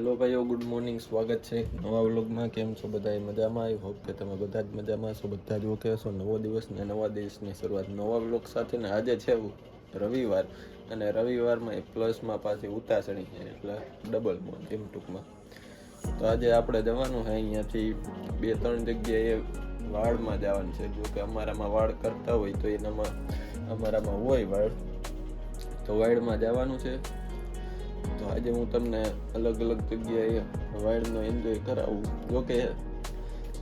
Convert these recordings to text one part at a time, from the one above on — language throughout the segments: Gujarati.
હેલો ભાઈઓ, ગુડ મોર્નિંગ. સ્વાગત છે નવા વ્લોગમાં. કેમ છો બધા? મજામાં? આઈ હોપ કે તમે બધા જ મજામાં છો, બધા જ ઓકે હશો. નવો દિવસ ને નવા દિવસની શરૂઆત નવા વ્લોગ સાથે. ને આજે છે રવિવાર, અને રવિવારમાં એ પ્લસમાં પાછી ઉતાસણી છે, એટલે ડબલ મોજ એમ ટૂંકમાં. તો આજે આપણે જવાનું છે અહીંયાથી 2-3 જગ્યાએ વાળમાં જવાનું છે. જો કે અમારામાં વાળ કરતા હોય તો એનામાં અમારામાં હોય વાળ, તો વાળમાં જવાનું છે. તો આજે હું તમને અલગ અલગ જગ્યાએ વાઇલ્ડનો એન્જોય કરાવું. જોકે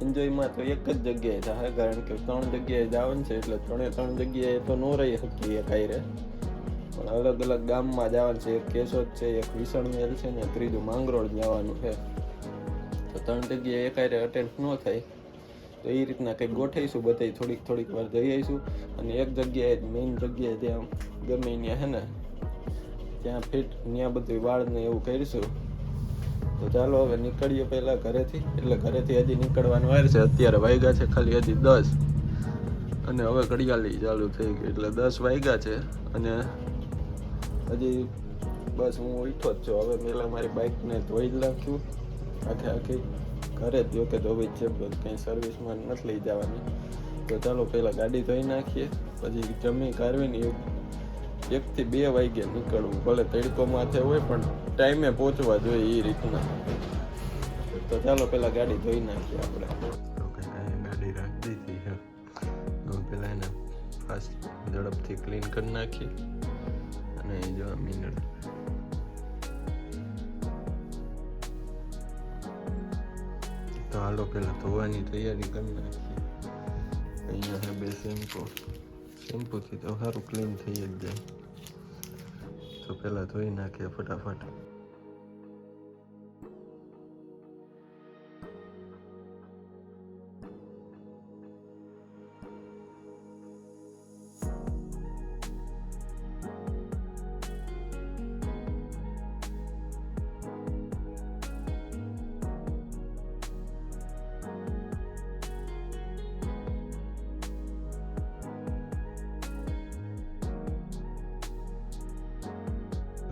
એન્જોયમાં તો એક જ જગ્યાએ થાય, કારણ કે 3 જગ્યાએ જવાનું છે, એટલે 3 જગ્યાએ તો ન રહી શકીએ કાંઈ. પણ અલગ અલગ ગામમાં જવાનું છે. એક કેશોદ છે, એક વિસણવેલ છે, ને ત્રીજું માંગરોળ જવાનું છે. તો 3 જગ્યાએ એકાયરે અટેન્ડ ન થાય, તો એ રીતના કંઈક ગોઠવીશું. બધાય થોડીક વાર જઈ આવીશું. અને એક જગ્યાએ મેઇન જગ્યાએ ત્યાં ગમે ત્યાં છે ને, ત્યાં ફિટ ત્યાં બધું વાળને એવું કરીશું. તો ચાલો હવે નીકળીએ પહેલાં ઘરેથી. એટલે ઘરેથી હજી નીકળવાનું વાર છે. અત્યારે વાગ્યા છે ખાલી હજી 10, અને હવે ઘડિયાળી ચાલુ થઈ ગઈ, એટલે 10 વાગ્યા છે. અને હજી બસ હું ઉઠ્યો જ છું. હવે પહેલાં મારી બાઇકને ધોઈ નાખ્યું આખી ઘરે જ. જોકે ધોવી જ છે, બસ કંઈ સર્વિસમાં નથી લઈ જવાની. તો ચાલો પહેલાં ગાડી ધોઈ નાખીએ, પછી જમી કાઢવીને 1 થી 2 વાગ્યે નીકળવું. ભલે તડકો માથે હોય, પણ ટાઈમે પહોંચવા જોઈએ એ રીતના. તો ચાલો પહેલાં ગાડી ધોઈ નાખીએ આપણે. ગાડી રાખી દીધી છે, પહેલાં એને ફાસ્ટ ઝડપથી ક્લીન કરી નાખીએ. અને જો મિનર તો હાલો પહેલાં ધોવાની તૈયારી કરી નાખીએ. અહીંયા છે 2 શેમ્પૂથી તો સારું ક્લીન થઈ જ જાય. તો પહેલાં ધોઈ નાખીએ ફટાફટ.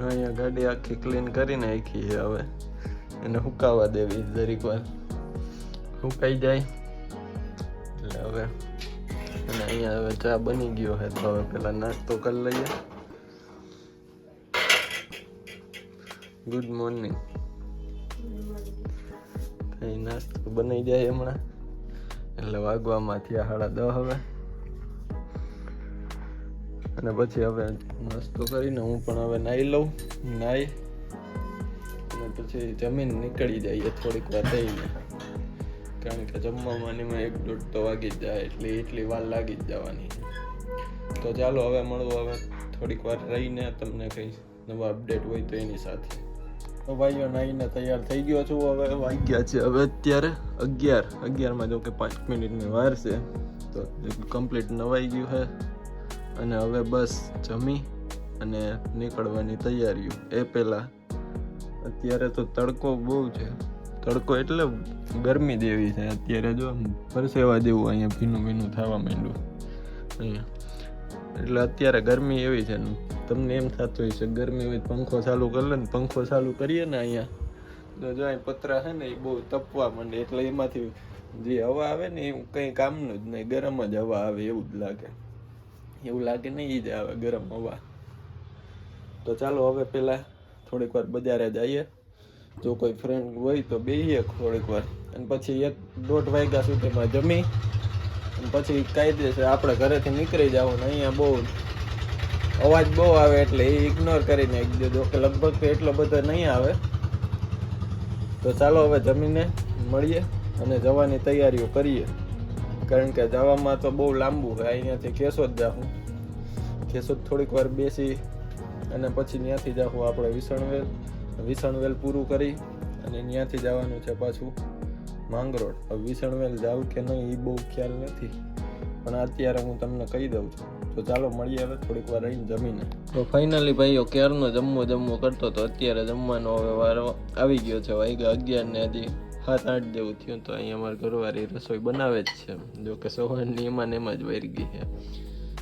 અહીંયા ગાડી આખી ક્લીન કરી નાખી છે. હવે એને સુકાવા દેવી જરીક વાર, સુકાઈ જાય એટલે હવે. અને અહીંયા હવે ચા બની ગયો છે, તો હવે પેલા નાસ્તો કરી લઈએ. Good morning. અહીં નાસ્તો બની જાય હમણાં, એટલે વાગવામાં થયા 10:30 હવે. અને પછી હવે નાસ્તો કરીને હું પણ હવે નાહી લઉં. નાહી અને પછી જમીન નીકળી જઈએ થોડીક વાર થઈને, કારણ કે જમવામાં 1-1.5 તો વાગી જ જાય, એટલે એટલી વાર લાગી જ જવાની. તો ચાલો હવે મળવું હવે થોડીક વાર રહીને તમને કંઈ નવા અપડેટ હોય તો એની સાથે. તો ભાઈઓ, નાહીને તૈયાર થઈ ગયો છું. હવે વાગ્યા છે હવે અત્યારે 11:11માં. જો કે 5 મિનિટની વાર છે, તો કમ્પ્લીટ નવાઈ ગયું છે. અને હવે બસ જમી અને નીકળવાની તૈયારીઓ. એ પહેલાં અત્યારે તો તડકો બહુ છે. તડકો એટલે ગરમી જેવી છે અત્યારે. જો પરસેવા જેવું અહીંયા ભીનું થવા માંડ્યું અહીંયા. એટલે અત્યારે ગરમી એવી છે ને, તમને એમ થતું હોય છે ગરમી હોય પંખો ચાલુ કરી લે ને. પંખો ચાલુ કરીએ ને અહીંયા, તો જો અહીં પતરા છે ને, એ બહુ તપવા માંડે. એટલે એમાંથી જે હવા આવે ને, એ કંઈ કામનું જ નહીં, ગરમ જ હવા આવે એવું જ લાગે. એવું લાગે નહીં, એ જ આવે ગરમ હવા. તો ચાલો હવે પહેલાં થોડીક વાર બજારે જઈએ. જો કોઈ ફ્રેન્ડ હોય તો બેસીએ થોડીક વાર, અને પછી 1-1.5 વાગ્યા સુધીમાં જમી અને પછી કાયદેસર આપણે ઘરેથી નીકળી જવું. અહીંયા બહુ અવાજ બહુ આવે, એટલે એ ઇગ્નોર કરી નાખી દેજો. કે લગભગ તો એટલો બધો નહીં આવે. તો ચાલો હવે જમીને મળીએ અને જવાની તૈયારીઓ કરીએ, કારણ કે જવામાં તો બહુ લાંબુ છે. અહીંયાથી કેશોદ જાઉં. કેશોદ થોડીક વાર બેસી અને પછી ત્યાંથી જાઉં આપણે વિસણવેલ પૂરું કરી, અને ત્યાંથી જવાનું છે પાછું માંગરોળ. હવે વિસણવેલ જાઉં કે નહીં એ બહુ ખ્યાલ નથી, પણ અત્યારે હું તમને કહી દઉં છું. તો ચાલો મળીએ હવે થોડીક વાર રહીને જમીને. તો ફાઇનલી ભાઈઓ, ક્યારનો જમવો કરતો તો અત્યારે જમવાનો હવે વારો આવી ગયો છે. વાગ્યા 11 ને હજી 7-8 જેવું થયું. તો અહીંયા અમારા ઘરવાળી રસોઈ બનાવે જ છે. જો કે સવારની એમાં ને એમાં જ વરી ગઈ છે.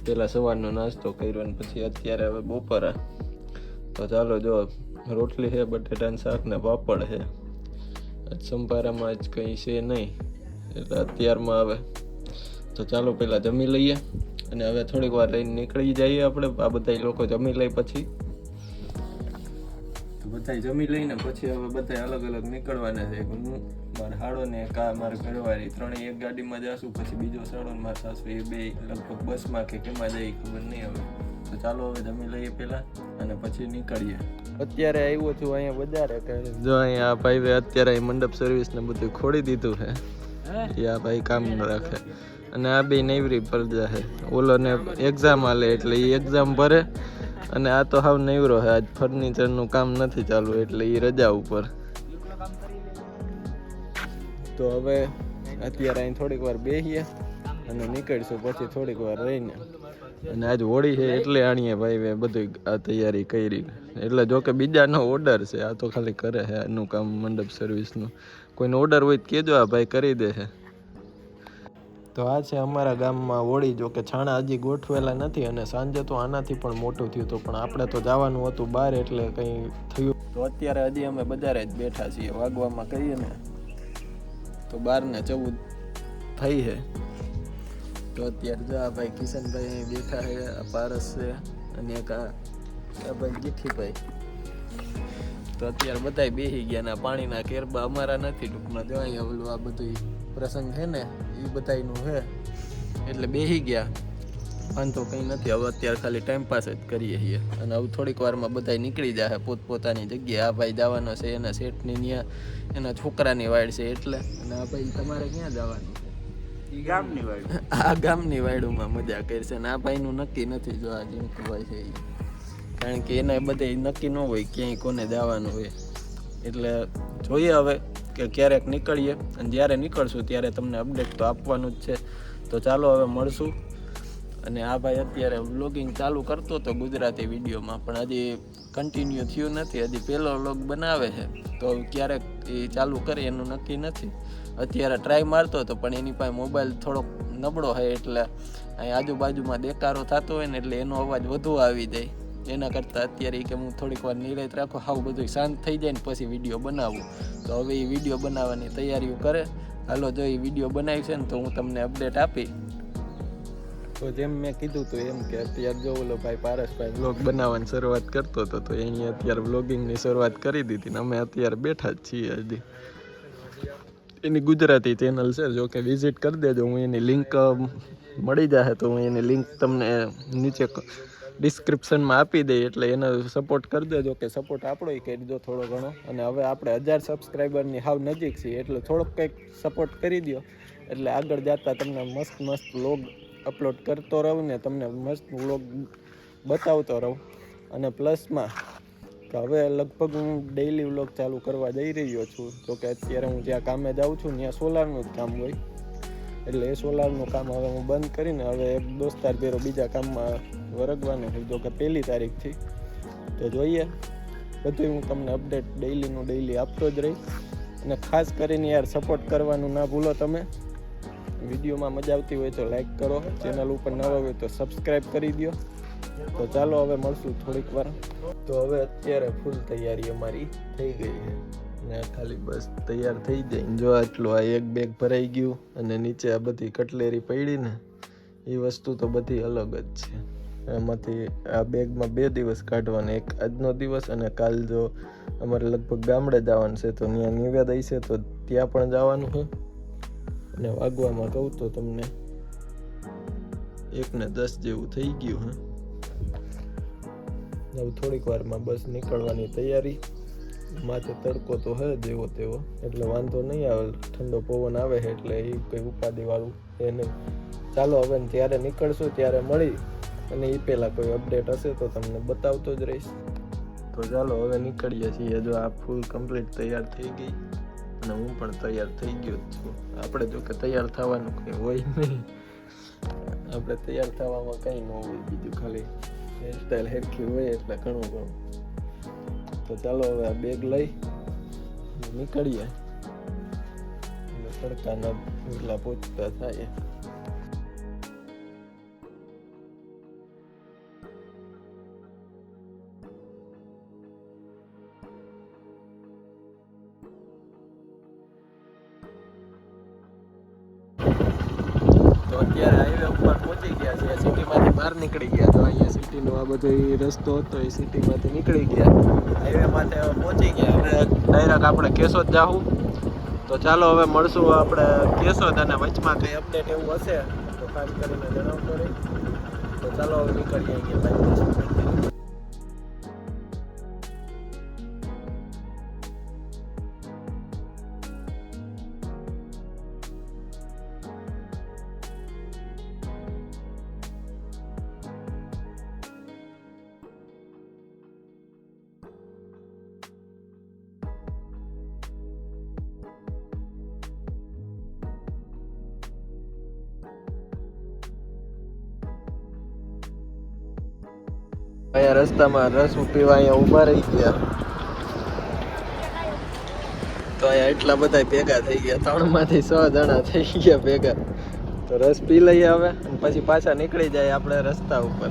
પહેલાં સવારનો નાસ્તો કર્યો અને પછી અત્યારે હવે બપોરે. તો ચાલો જો રોટલી છે, બટેટાનું શાક ને પાપડ છે. સંભારામાં જ કંઈ છે નહીં એટલે અત્યારમાં આવે. તો ચાલો પહેલાં જમી લઈએ અને હવે થોડીક વાર રહીને નીકળી જઈએ આપણે. આ બધા લોકો જમી લઈ પછી તો બધા જમી લઈને પછી હવે બધા અલગ અલગ નીકળવાના છે. હું મારા હાડો ને મારા ઘરવાળી ત્રણેય એક ગાડીમાં જશું, પછી બીજો સાડો ને મારા સાસુ એ બે લગભગ બસમાં કે કેમાં જાય ખબર નહીં હવે. તો ચાલો હવે જમી લઈએ પહેલાં અને પછી નીકળીએ. અત્યારે આવ્યો છું અહીંયા બજારે. જો અહીંયા ભાઈ અત્યારે મંડપ સર્વિસ ને બધું ખોડી દીધું છે. આ ભાઈ કામ ન રાખે અને આ બે નૈવરી પર જાય. ઓલો ને એક્ઝામ હાલે એટલે એ એક્ઝામ ભરે અને આ તો હાવ નૈવરો છે. આજ ફર્નિચરનું કામ નથી ચાલુ એટલે એ રજા ઉપર. તો હવે અત્યારે અહીં થોડીક વાર બેસીએ અને નીકળીશું પછી થોડીક વાર રહીને. અને આજ હોળી છે એટલે આણીએ ભાઈ બધું આ તૈયારી કરી. એટલે જો કે બીજાનો ઓર્ડર છે, આ તો ખાલી કરે છે આનું કામ મંડપ સર્વિસનું. કોઈનો ઓર્ડર હોય તો કહેજો, આ ભાઈ કરી દે છે. તો આ છે અમારા ગામમાં હોળી. જો કે છાણા હજી ગોઠવેલા નથી અને સાંજે તો આનાથી પણ મોટું થયું હતું, પણ આપણે તો જવાનું હતું બહાર એટલે કંઈ થયું. તો અત્યારે હજી અમે બજારે જ બેઠા છીએ. વાગવામાં કહીએ ને તો 12 ને 14 થઈ છે. તો અત્યારે જો આ ભાઈ કિશનભાઈ અહીં બેઠા છે, આ પારસ છે અને એક આ ભાઈ જીઠીભાઈ. તો અત્યારે બધા બેસી ગયા ને પાણીના કેરબા અમારા નથી ટૂંકમાં. જો અહીંયા ઓલું આ બધું પ્રસંગ છે ને એ બધાનું છે એટલે બેસી ગયા. વાંધો કંઈ નથી. હવે અત્યારે ખાલી ટાઈમ પાસ જ કરીએ છીએ અને હવે થોડીક વારમાં બધા નીકળી જાય પોતપોતાની જગ્યાએ. આ ભાઈ જવાનો છે એના શેઠની ત્યાં, એના છોકરાની વાડ છે એટલે. અને આ ભાઈ તમારે ક્યાં જવાનું છે? આ ગામની વાયડુમાં મજા કરશે ને આ ભાઈનું નક્કી નથી. જો આ જીંકુભાઈ છે કારણ કે એને બધે નક્કી ન હોય ક્યાંય કોને જવાનું હોય એટલે જોઈએ હવે કે ક્યારેક નીકળીએ અને જ્યારે નીકળશું ત્યારે તમને અપડેટ તો આપવાનું જ છે. તો ચાલો હવે મળશું. અને આ ભાઈ અત્યારે વ્લોગિંગ ચાલુ કરતો હતો ગુજરાતી વિડીયોમાં, પણ હજી કન્ટિન્યુ થયું નથી. હજી પહેલો વ્લોગ બનાવે છે તો ક્યારેક એ ચાલુ કરે એનું નક્કી નથી. અત્યારે ટ્રાય મારતો હતો પણ એની પાસે મોબાઈલ થોડોક નબળો હોય એટલે અહીં આજુબાજુમાં દેકારો થતો હોય ને એટલે એનો અવાજ વધુ આવી જાય. એના કરતાં અત્યારે કે હું થોડીક વાર નિરાંત રાખો, હાવ બધું શાંત થઈ જાય ને પછી વિડીયો બનાવું. તો હવે એ વિડીયો બનાવવાની તૈયારીઓ કરે. હાલો, જો એ વિડીયો બનાવી છે ને તો હું તમને અપડેટ આપી. તો જેમ મેં કીધું હતું એમ કે અત્યારે જો ઓલો ભાઈ પારસભાઈ વ્લોગ બનાવવાની શરૂઆત કરતો હતો તો એની અત્યારે વ્લોગિંગની શરૂઆત કરી દીધી ને અમે અત્યારે બેઠા જ છીએ. હજી એની ગુજરાતી ચેનલ છે, જો કે વિઝિટ કરી દેજો. હું એની લિંક મળી જશે તો હું એની લિંક તમને નીચે ડિસ્ક્રિપ્શનમાં આપી દઈ એટલે એને સપોર્ટ કરી દેજો. કે સપોર્ટ આપણો કરી દો થોડો ઘણો. અને હવે આપણે 1000 સબસ્ક્રાઈબરની હાવ નજીક છીએ એટલે થોડોક કંઈક સપોર્ટ કરી દો એટલે આગળ જતાં તમને મસ્ત મસ્ત વ્લોગ અપલોડ કરતો રહું ને તમને મસ્ત વ્લોગ બતાવતો રહું. અને પ્લસમાં કે હવે લગભગ હું ડેઈલી વ્લોગ ચાલુ કરવા જઈ રહ્યો છું. તો કે અત્યારે હું જ્યાં કામે જાઉં છું ત્યાં સોલારનું જ કામ હોય એટલે એ સોલારનું કામ હવે હું બંધ કરીને હવે એક દોસ્તાર ભેરો બીજા કામમાં વરગવાનું છે. જો કે 1 તારીખથી તો જોઈએ બધું હું તમને અપડેટ ડેઈલીનું ડેઈલી આપતો જ રહીશ. અને ખાસ કરીને યાર સપોર્ટ કરવાનું ના ભૂલો તમે. વિડીયોમાં મજા આવતી હોય તો લાઈક કરો, ચેનલ ઉપર નવા હોય તો સબસ્ક્રાઈબ કરી દો. તો ચાલો હવે મળશું થોડીક વાર. તો હવે અત્યારે ફૂલ તૈયારી અમારી થઈ ગઈ છે ને ખાલી બસ તૈયાર થઈ જાય. જો આટલું આ એક બેગ ભરાઈ ગયું અને નીચે આ બધી કટલેરી પડી ને એ વસ્તુ તો બધી અલગ જ છે. એમાંથી આ બેગમાં 2 દિવસ કાઢવાના, એક આજનો દિવસ અને કાલ જો અમારે લગભગ ગામડે જવાનું છે તો ત્યાં નિવેદ છે તો ત્યાં પણ જવાનું છે. અને વાગવામાં કહું તો તમને 1:10 જેવું થઈ ગયું. હવે થોડીક વારમાં બસ નીકળવાની તૈયારી. માથે તડકો તો હે જેવો તેવો એટલે વાંધો નહીં આવે. ઠંડો પવન આવે છે એટલે એ કંઈ ઉપાધિવાળું એ નહીં. ચાલો હવે જ્યારે નીકળશું ત્યારે મળી અને એ પહેલાં કોઈ અપડેટ હશે તો તમને બતાવતો જ રહીશ. તો ચાલો હવે નીકળીએ છીએ. જો આ ફૂલ કમ્પ્લીટ તૈયાર થઈ ગઈ અને હું પણ તૈયાર થઈ ગયો જ છું. આપણે જો કે તૈયાર થવાનું કંઈ હોય નહીં, આપણે તૈયાર થવામાં કંઈ ન હોય બીજું, ખાલી હેરસ્ટાઈલ હેરખી હોય એટલે ઘણું ઘણું. તો ચાલો હવે આ બેગ લઈ નીકળીએ એટલે તડકાના એટલા પહોંચતા થાય. તો અત્યારે હાઈવે ઉપર પહોંચી ગયા છે, સિટીમાંથી બહાર નીકળી ગયા. તો અહીંયા સિટીનો આ બધો રસ્તો હતો એ સિટીમાંથી નીકળી ગયા, હાઈવે માથે પહોંચી ગયા. હવે ડાયરેક્ટ આપણે કેશોદ જાવું. તો ચાલો હવે મળશું આપણે કેશોદ, અને વચમાં કંઈ અપડેટ એવું હશે તો ખાસ કરીને જણાવતો રહી. તો ચાલો હવે નીકળીએ અહીંયા. અહીંયા રસ્તામાં રસ પીવા અહીંયા ઊભા રહી ગયા. તો અહીંયા એટલા બધા ભેગા થઈ ગયા, 3 માંથી 6 જણા થઈ ગયા ભેગા. તો રસ પી લઈએ હવે, પછી પાછા નીકળી જાય આપણે રસ્તા ઉપર.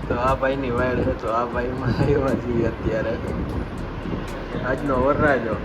તો આ ભાઈની વાડ છે, તો આ ભાઈમાં આવ્યા છીએ અત્યારે. આજનો વરરાજો.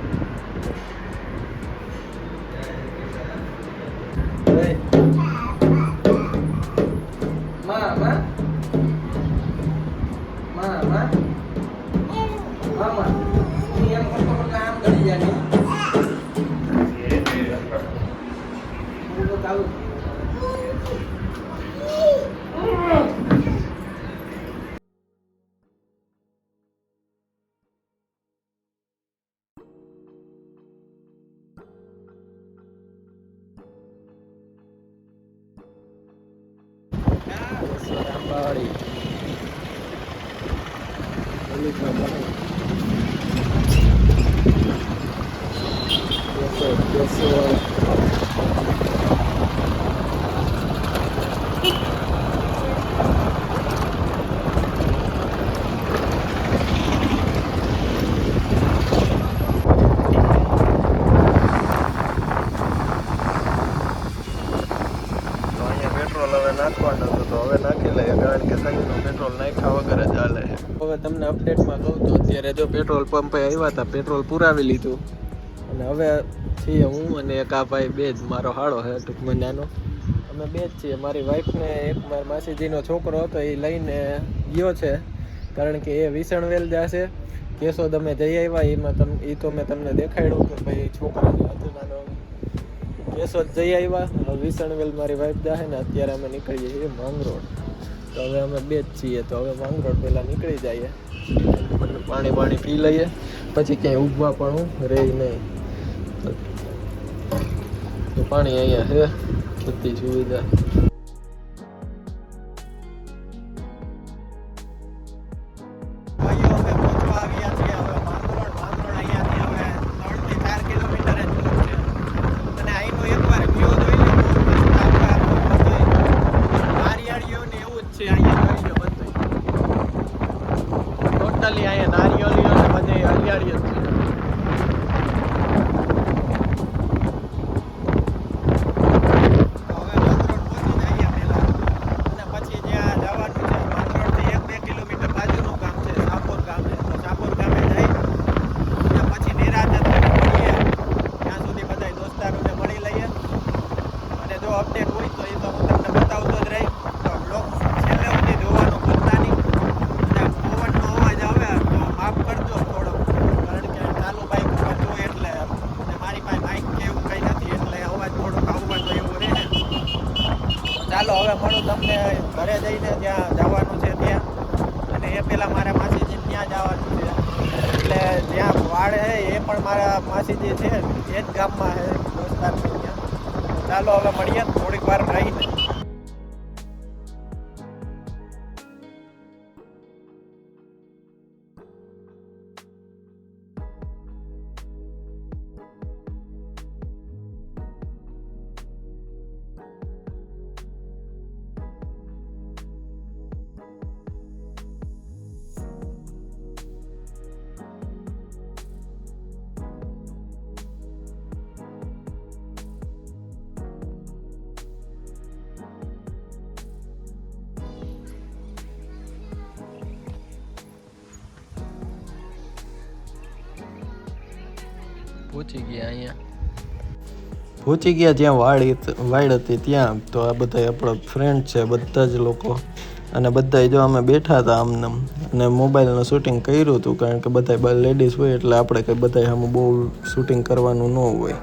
Party. Yes, sir. નાખવાનો હતો તો હવે નાખી લઈએ, કારણ કે સાઈડનું પેટ્રોલ નાખ્યા વગર જ હાલે. હવે તમને અપડેટમાં કહું તો અત્યારે જો પેટ્રોલ પંપે આવ્યા હતા, પેટ્રોલ પુરાવી લીધું, અને હવે છીએ હું અને એક આ ભાઈ, બે જ મારો હાળો છે ટૂંકમાં નાનો, અમે બે જ છીએ. મારી વાઈફને એક મારા માસીજીનો છોકરો હતો એ લઈને ગયો છે, કારણ કે એ વિસણવેલ જશે. કેશોદ અમે જઈ આવ્યા, એમાં એ તો મેં તમને દેખાડ્યું કે ભાઈ છોકરાને હતું નાનો. કેશોદ જઈ આવ્યા, વિસણવેલ મારી વાઈફ જાહે ને અત્યારે અમે નીકળીએ છીએ માંગરોળ. તો હવે અમે બે જ છીએ, તો હવે માંગરોળ પહેલાં નીકળી જઈએ, પાણી પી લઈએ, પછી ક્યાંય ઊભવા પણ રહી નહીં. તો પાણી અહીંયા છે, બધી સુવિધા. ટોટલી અહીંયા નારિયેળી અને બધે હરિયાળી જ છે. ચાલો હવે મળું તમને ઘરે જઈને, ત્યાં જવાનું છે ત્યાં, અને એ પહેલાં મારા માસીજી ત્યાં જવાનું છે. એટલે જ્યાં વાડ છે એ પણ મારા માસીજી છે, એ જ ગામમાં છે દોસ્તાર ત્યાં. ચાલો હવે મળીએ થોડીક વાર રહીને. પહોંચી ગયા અહીંયા, પહોંચી ગયા જ્યાં વાડ હતી ત્યાં. તો આ બધા આપણા ફ્રેન્ડ છે, બધા જ લોકો, અને બધા જો અમે બેઠા હતા આમને, અને મોબાઈલનું શૂટિંગ કર્યું હતું, કારણ કે બધા લેડીઝ હોય એટલે આપણે કંઈ બધા આમ બહુ શૂટિંગ કરવાનું ન હોય.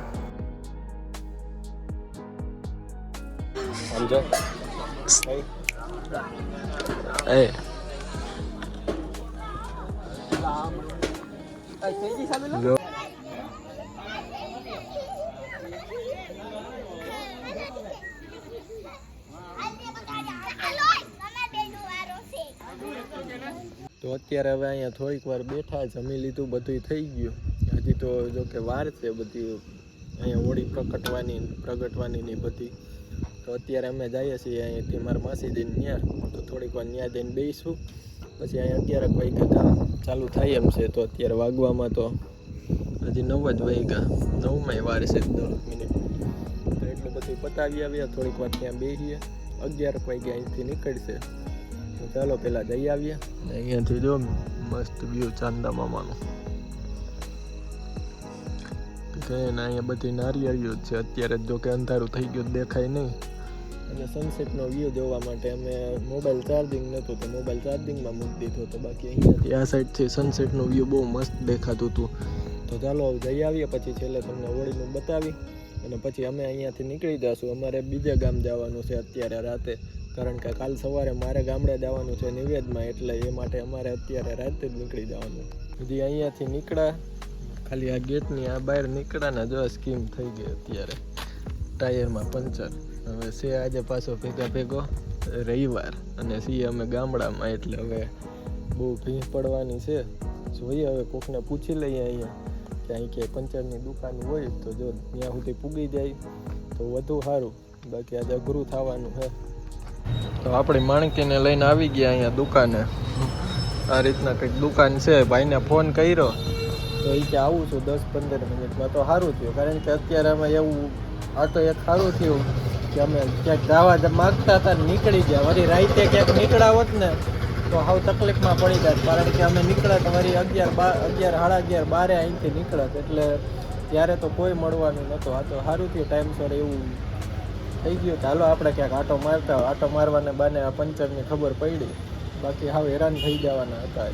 સમજો એ જો તો અત્યારે હવે અહીંયા થોડીક વાર બેઠા, જમી લીધું, બધું થઈ ગયું. હજી તો જો કે વાર છે બધી અહીંયા હોળી પ્રગટવાની ને બધી. તો અત્યારે અમે જઈએ છીએ અહીંયાથી મારા માસીજીને ત્યાં, તો થોડીક વાર ત્યાં જઈને બેસીશું. પછી અહીંયા 11 વાગ્યા કામ ચાલુ થાય એમ છે. તો અત્યારે વાગવામાં તો હજી 9 જ વાગ્યા, 9માં વાર છે 10 મિનિટ. તો એટલું બધું પતાવી આવ્યા, થોડીક વાર ત્યાં બેસીએ. 11 વાગ્યા અહીંથી નીકળશે. તો ચાલો પહેલાં જઈ આવીએ. અહીંયાથી જો મસ્ત વ્યૂ ચાંદા મામાનું છે ને. અહીંયા બધી નારિયેળીઓ જ છે. અત્યારે જો કે અંધારું થઈ ગયું, દેખાય નહીં. અને સનસેટનો વ્યૂ જોવા માટે અમે મોબાઈલ ચાર્જિંગ નહોતું તો મોબાઈલ ચાર્જિંગમાં મૂકી દીધો હતો. બાકી અહીંયાથી આ સાઈડથી સનસેટનો વ્યૂ બહુ મસ્ત દેખાતું હતું. તો ચાલો જઈ આવીએ, પછી છેલ્લે તમને હોળીનું બતાવી અને પછી અમે અહીંયાથી નીકળી જઈશું. અમારે બીજે ગામ જવાનું છે અત્યારે રાતે, કારણ કે કાલ સવારે મારે ગામડે જવાનું છે નિવેદમાં, એટલે એ માટે અમારે અત્યારે રાતે જ નીકળી જવાનું. હજી અહીંયાથી નીકળ્યા, ખાલી આ ગેટની આ બહાર નીકળ્યા ને જો સ્કીમ થઈ ગઈ અત્યારે, ટાયરમાં પંચર. હવે છે આજે પાછો ભેગો રવિવાર અને છીએ અમે ગામડામાં, એટલે હવે બહુ ભીડ પડવાની છે. જોઈએ હવે કોકને પૂછી લઈએ અહીંયા કે અહીં કે પંચરની દુકાન હોય તો જો ત્યાં સુધી પૂગી જાય તો વધુ સારું, બાકી આજે અઘરું થવાનું છે. તો આપણી માણકીને લઈને આવી ગયા અહીંયા દુકાને. આ રીતના કંઈક દુકાન છે. ભાઈને ફોન કર્યો તો એ કે આવું છું 10-15 મિનિટમાં. તો સારું થયું, કારણ કે અત્યારે અમે એવું આ તો એક સારું થયું કે અમે ક્યાંક જવા માગતા હતા, નીકળી ગયા. વળી રાતે ક્યાંક નીકળ્યા હોત ને તો હાવ તકલીફમાં પડી જાય, કારણ કે અમે નીકળ્યા તો વળી 11, 12 અહીંથી નીકળ્યા, એટલે ત્યારે તો કોઈ મળવાનું નહોતું. આ તો સારું થયું ટાઈમસર એવું થઈ ગયું. ચાલો આપણે ક્યાંક આટો મારવાને બાને આ પંચરની ખબર પડી, બાકી હાવ હેરાન થઈ જવાના હતા.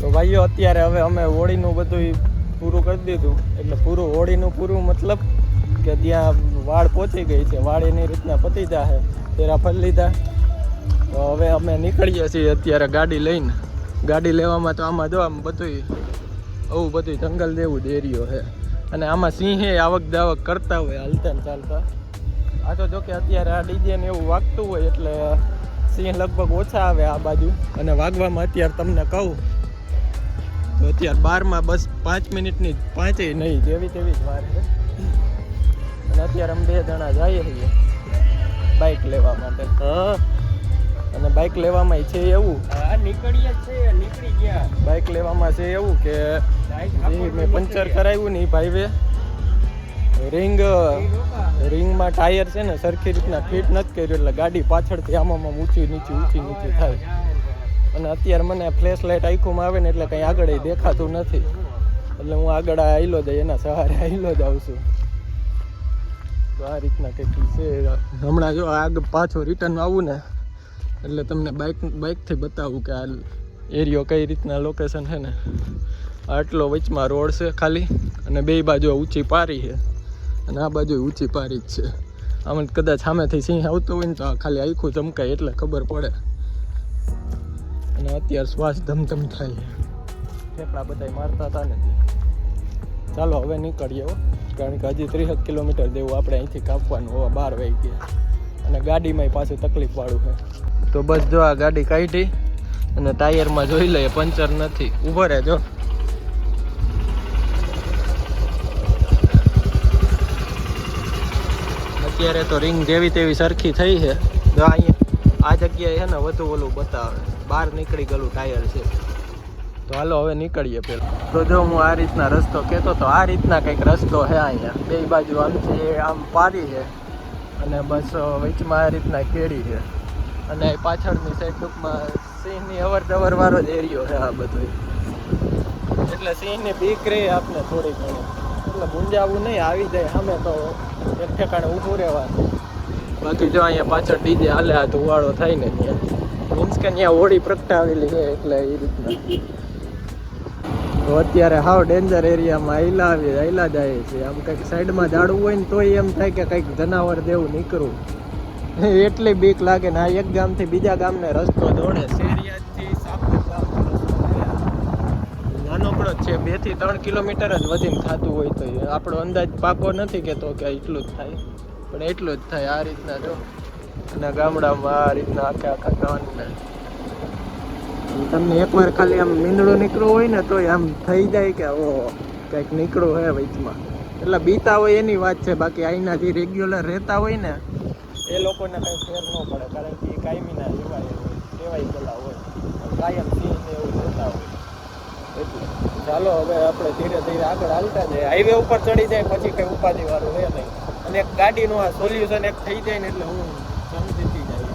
તો ભાઈઓ અત્યારે હવે અમે હોળીનું બધું પૂરું કરી દીધું, એટલે હોળીનું પૂરું મતલબ કે ત્યાં વાડ પહોંચી ગઈ છે. વાડ એની રીતના પતી જાય, તેરા ફળ લીધા. તો હવે અમે નીકળીએ છીએ અત્યારે ગાડી લઈને. ગાડી લેવામાં તો આમાં જો આમ બધું જંગલ જેવું જ એરિયો છે, અને આમાં સિંહે આવક જાવક કરતા હોય હાલતા ને ચાલતા. આ તો જો કે અત્યારે આ ડીજે ને એવું વાગતું હોય એટલે સિંહ લગભગ ઓછા આવે આ બાજુ. અને વાગવામાં અત્યારે તમને કહું તો અત્યારે 12માં બસ 5 મિનિટની 5 નહીં જેવી તેવી જ વાર છે. અને અત્યારે અમે 2 જણા જઈએ છીએ બાઇક લેવા માટે. અને બાઇક લેવામાં છે એવું નીકળી ગયા. બાઇક લેવામાં છે એવું કે મેં પંચર કરાવ્યું ને એ ભાઈએ રિંગમાં ટાયર છે ને સરખી રીતના ફિટ નથી કર્યું, એટલે ગાડી પાછળથી આમાં ઊંચી નીચી થાય. અને અત્યારે મને ફ્લેશ લાઇટ આંખોમાં આવે ને એટલે કંઈ આગળ દેખાતું નથી, એટલે હું આગળ આયલો જાય એના સહારે આયલો જ આવું છું. તો આ રીતના કંઈક છે. હમણાં જો આગળ પાછો રિટર્ન આવું ને એટલે તમને બાઇકથી બતાવું કે આ એરિયો કઈ રીતના લોકેશન છે ને. આટલો વચમાં રોડ છે ખાલી, અને 2 બાજુ ઊંચી પારી છે, અને આ બાજુ ઊંચી પારી જ છે. આમાં કદાચ સામેથી સિંહ આવતો હોય ને તો ખાલી આખું ચમકાય એટલે ખબર પડે. અને અત્યારે શ્વાસ ધમધમ થાય છે. ફેફડા બધા મારતા હતા નથી. ચાલો હવે નીકળીએ હો, કારણ કે હજી 30 કિલોમીટર જેવું આપણે અહીંથી કાપવાનું. હવે 12 વાગી ગયા અને ગાડીમાં પાછું તકલીફ વાળું છે. તો બસ જો આ ગાડી કાઢી અને ટાયરમાં જોઈ લઈએ પંચર નથી. ઊભો રહે જો. અત્યારે તો રિંગ જેવી તેવી સરખી થઈ છે. જો અહીંયા આ જગ્યાએ છે ને વધુ ઓલું બતાવે, બહાર નીકળી ગયેલું ટાયર છે. તો હાલો હવે નીકળીએ પેલા. તો જો હું આ રીતના રસ્તો કહેતો તો આ રીતના કંઈક રસ્તો છે અહીંયા. બે બાજુ આમથી આમ પારી છે અને બસ વચમાં આ રીતના કેડી છે અને પાછળની સાઈડ ટૂંકમાં સિંહની અવર જવર વાળો જ એરિયો છે આ બધો. એટલે સિંહની બીક રહે આપને થોડી ઘણી. એટલે ગુંજાવું નહીં, આવી જાય સામે તો એક ઠેકાણે ઊભું રહેવાનું. બાકી જો અહીંયા પાછળ ડીજે હાલે, આ ધુવાળો થાય ને ત્યાં મીન્સ કે ત્યાં હોળી પ્રગટાવેલી છે એટલે એ રીતના. તો અત્યારે હાવ ડેન્જર એરિયામાં આયલા જાય છે. આમ કંઈક સાઈડમાં ઝાડવું હોય ને તોય એમ થાય કે કંઈક જનાવર દેવું નીકળવું. એટલી બીક લાગે ને. આ એક ગામથી બીજા ગામને રસ્તો દોડે. શેરિયાથી સાપર ગામનો રસ્તો નાનકડો જ છે, 2 થી 3 કિલોમીટર જ વધીને થતું હોય. તો આપણો અંદાજ પાકો નથી કહેતો કે એટલું જ થાય, પણ એટલું જ થાય. આ રીતના જો અને ગામડામાં આ રીતના આખા ગામને તમને એકવાર ખાલી આમ મીંદડું નીકળવું હોય ને તો આમ થઈ જાય કે ઓ કંઈક નીકળવું હે વચમાં. એટલે બીતા હોય એની વાત છે. બાકી અહીંના જે રેગ્યુલર રહેતા હોય ને એ લોકોને કંઈ ફેર ન પડે, કારણ કે એ કાયમીના ટેવાઈ ગયેલા હોય, કાયમ સિંહ ને એવું રહેતા હોય. એટલે ચાલો હવે આપણે ધીરે ધીરે આગળ હાલતા જઈએ. હાઈવે ઉપર ચડી જાય પછી કંઈ ઉપાધિ વાળું રહે નહીં. અને એક ગાડીનું આ સોલ્યુશન એક થઈ જાય ને એટલે હું સમજી જાય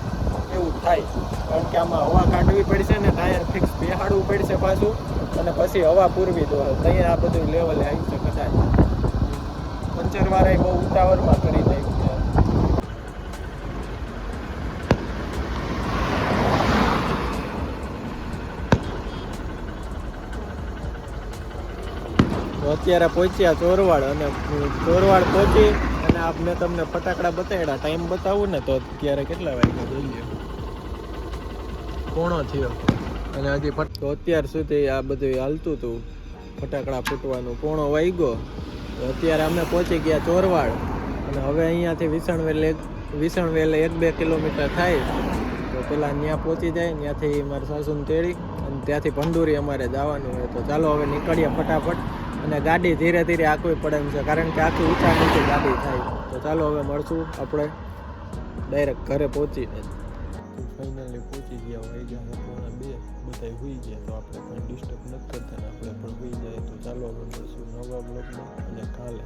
એવું થાય. કારણ કે આમાં હવા કાઢવી પડશે ને ટાયર ફિક્સ બેહાડવું પડશે પાછું, અને પછી હવા પૂરવી દો. ત્યાં આ બધું લેવલે આવી છે. કદાચ પંચરવાળા બહુ ઉતાવળમાં કરી નાખ્યું છે. તો અત્યારે પહોંચ્યા ચોરવાડ, અને ચોરવાડ પહોંચી અને મેં તમને ફટાકડા બતાવ્યા. ટાઈમ બતાવું ને તો અત્યારે કેટલા વાગ્યા જોઈએ, 1:00 થયો અને હજી તો અત્યાર સુધી આ બધું હાલતું હતું ફટાકડા ફૂટવાનું. 1:00 વાગ્યો. તો અત્યારે અમે પહોંચી ગયા ચોરવાડ અને હવે અહીંયાથી વિસણવેલે 1-2 કિલોમીટર થાય. તો પેલા ત્યાં પહોંચી જાય, ત્યાંથી મારા સાસુને તેડી અને ત્યાંથી ભંડુરી અમારે જવાનું હોય. તો ચાલો હવે નીકળીએ ફટાફટ. અને ગાડી ધીરે ધીરે આંકવી પડે એમ છે, કારણ કે આખી ઊંચા નીચે ગાડી થાય. તો ચાલો હવે મળશું આપણે ડાયરેક્ટ ઘરે પહોંચીને. ફાઇનલી પહોંચી ગયા. વાગ્યા 1:02. બધા હોઈ ગયા તો આપણે કોઈ ડિસ્ટર્બ નથી કરતા ને આપણે પણ હોઈ જાય. તો ચાલો હવે મળશું નવા બ્લોગમાં અને કાલે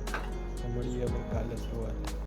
મળીએ હવે કાલે સવારે.